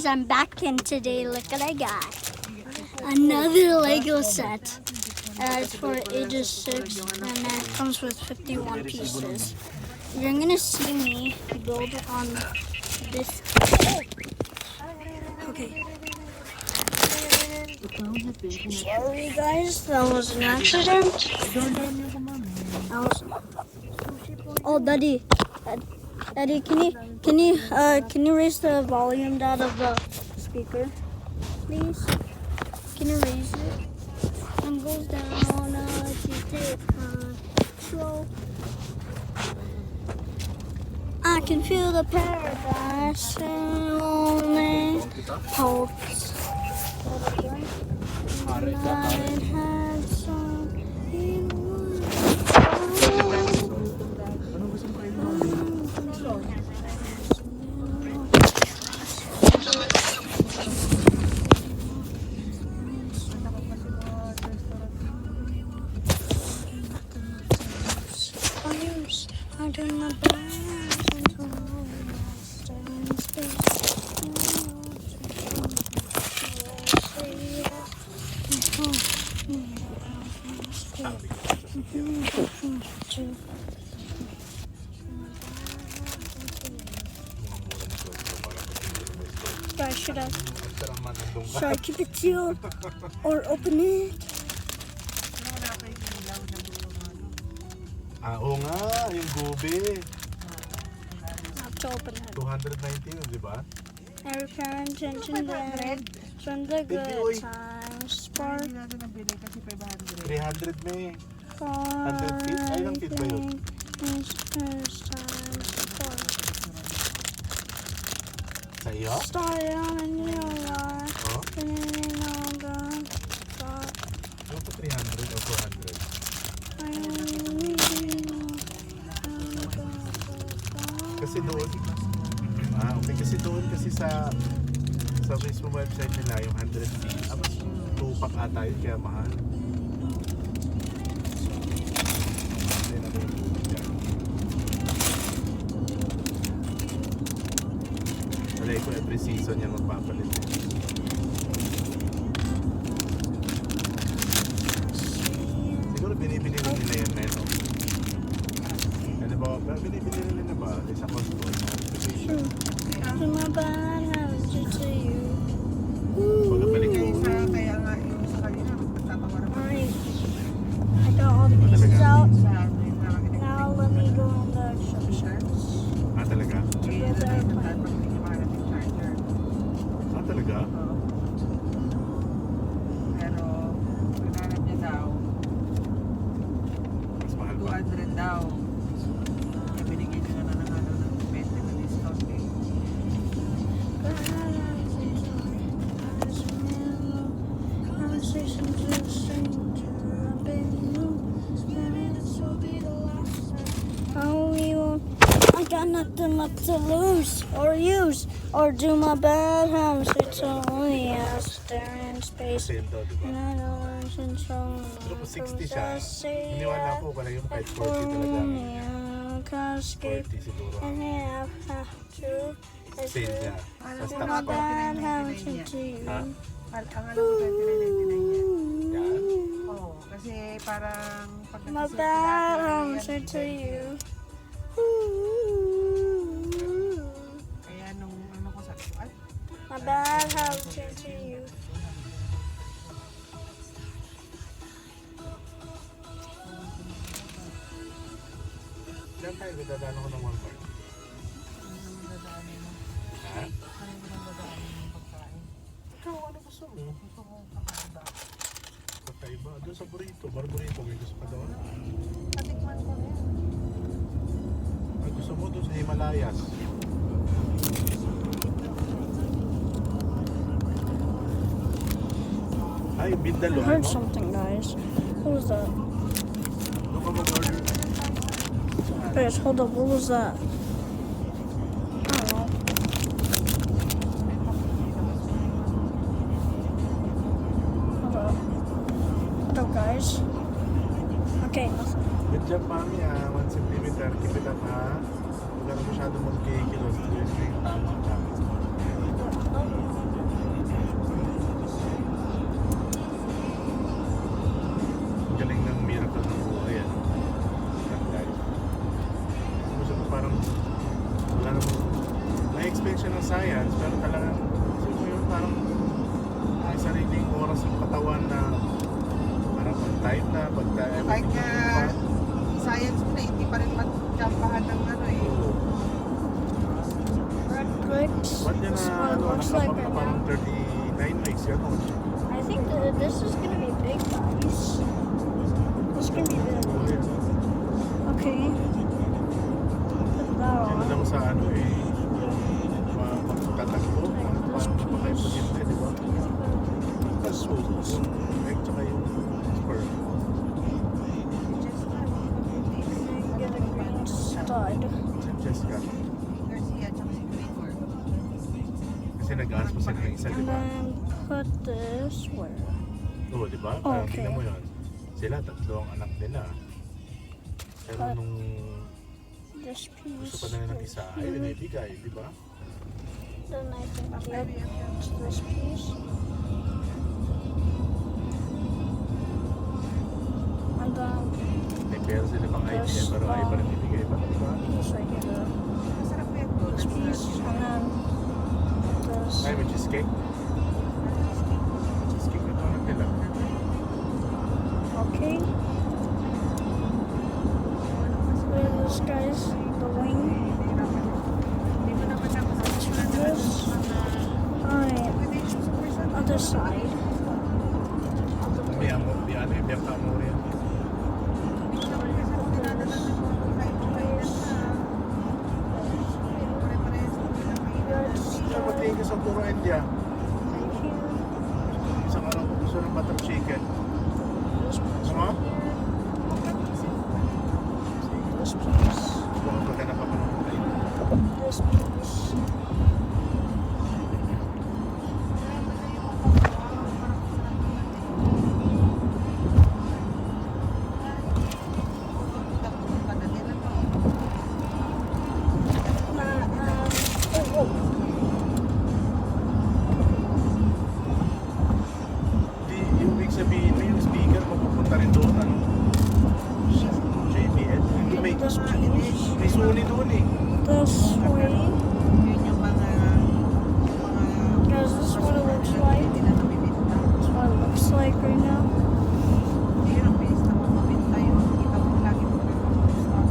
I'm back in today. Look what I got. Another Lego set. It's for ages 6 and it comes with 51 pieces. You're gonna see me build on this. Okay. Sorry guys, that was an accident. Oh, Daddy. Daddy, can you raise the volume down of the speaker, please? Can you raise it? Goes down. You take control. I can feel the paradise only hopes. Night had some in I do my best until I stay in space. Should I keep it sealed or open it? Oo nga, yung gobe. Have to open it. 219, di ba? Every parent attention then from the good times. For 300 may. 100 feet? Ay, ilang feet ba yun? Sa iyo? Started on a new life. Oo? Feeling all gone. Ano pa 300 o 200? Kasi doon, okay, kasi doon kasi sa mismo website nila yung 100 feet, mas tupak ata yun kaya mahal. Walay ko every season yan magpapalit. Siguro binibili rin nila yan meron. Ano ba? Binibili rin nila ba? Sa Costco. Sure. To my bad habits to you. Pagkabalik ko. Kaya nga yung sa kanila, magpatatawaran mo. Alright. I got all the pieces out. Now let me go on the instructions. Talaga? To build the airplane. Talaga? Pero, pinanap niya daw, Mas mahal ba? 200 daw. Kaya binigyan niya na ng 20 na discount eh. I got nothing left to lose or use or do my bad house. It's only us there in space. Kasi yun daw, di ba? And I know I'm control. Pero kung 60 siya, iniwala ko pala yung kahit 40 talaga. Escape 40 siguro. and have to Sale niya. Sa do my stock pa. bad house to you. Ha? Ang alam mo, 29.99 yan. Yan. Oo, kasi parang pag My nagsusulat bad sila, house yan, to you. Kaya nung ano ko sabi ko, ay, My bad house to you. Diyan tayo, dadaan ako ng 1 part. ano naman dadaanin mo? Ha? Ano naman dadaanin mo pagkain? Ikaw, ano gusto mo? Gusto ko kakaiba. Kakaiba. Doon sa burrito. Burrito, may gusto ka doon? Patikman ko rin. Ay, gusto mo doon sa Himalayas. Ay, Bindalo. I heard ano? something, guys. What was that? Doon ka mag-order. Guys, hold up. What was that? I don't know. Hold up. Hold up, guys. Okay, nothing. Good job, mami. 1 centimeter. Keep it up, ha? Huwag ka na masyado mag-kikilos. Ito yung tama ka. naman na parang on time na pagka Kahit nga science mo na, hindi pa rin magkampahan ng ano eh. Red bricks. Ba't niya This na is what it looks like right parang now. 39 weeks yan o? I think that this is gonna be big, guys. This is gonna be big. Okay. Put that Yan on. lang sa ano eh. Magtatagpo. Magpapakaimposible, di ba? Tapos yung egg tsaka yung sperm. Get a green stud. Si Jessica. Garcia, tsaka si Gregor. Kasi nag-aas pa sila ng isa, di And ba? then put this where? Oo, di ba? Parang Okay. tingnan mo yun. Sila, tatlo ang anak nila. Pero But nung this piece gusto pa nila ng isa, ay here. binibigay, di ba? Then I can get to this piece. And then May pera sila pang idea, pero ay pa rin bibigay pa, di ba? this right here. Masarap yan to. This piece. And then this. Ay, may cheesecake. Cheesecake na naman nila. Okay. There this guys, the wing. Hindi mo naman na This. Alright. Other side. May amo, may ano, may amo rin. Siya matingin ka sa puro India. Right here. Isang araw ko gusto ng butter chicken. This piece. Ano? This piece. Kung maghanap ako ng kain. This piece. Oh. Di, yung ibig sabihin mo, yung speaker mapupunta rin doon, ano? JBL. May, This piece. may Sony doon eh. This way. Yun yung mga Guys, this is what it looks like. nila namibinta. This is what it looks like right now. Yun ang bilis na mamabinta yun. Kita mo lagi mo rin mag-stock.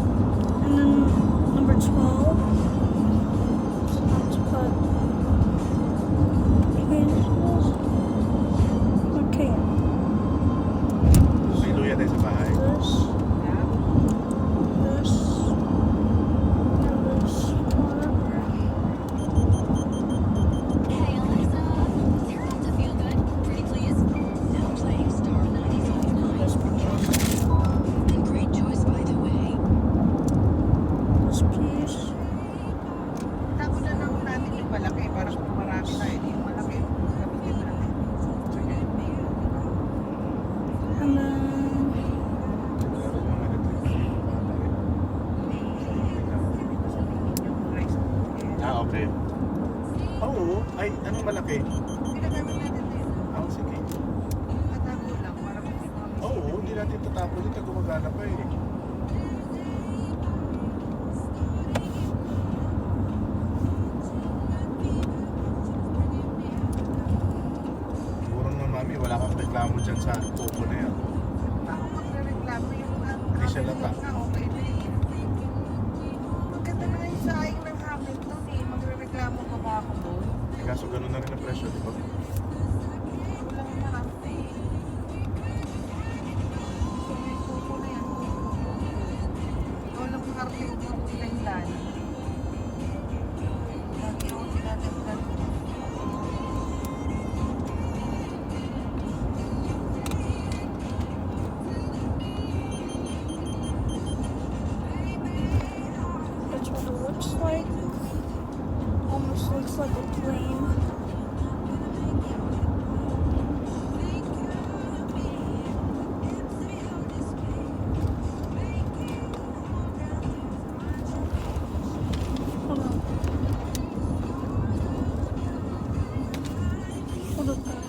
And then number 12. Let's put pencils. Okay. May luya tayo sa bahay. This. This. And this part. Hey Alexa, turn on to Feel Good, pretty please. Now playing Star 95.9. This piece. And great choice, by the way. This piece. Tago na lang natin yung malaki para kung marami tayo. Yung malaki yung gamitin natin. Sige. And then Sigurado yung mga electric. Yung rice. Ah, okay. Oo. Ay, anong malaki? Pinagamit natin din. Ah, sige. Tatago lang para kung may mga Oo, hindi natin tatapos ito. Gumagana pa eh. Siguro ng mami, wala kang reklamo dyan sa Coco na yan. Ako magre-reklamo yung Hindi siya lata. na okay na eh. Maganda na nga yung saing ng Hamilton eh. Magre-reklamo pa ba ako doon? Eh, kaso ganun na rin ang presyo, di ba? Walang marami eh. Yung kuko na yan. Walang marami yung mga dahilan. Lagi ako dinadagdag. that's what it looks like. Almost looks like a plane. Hold on. Hold on.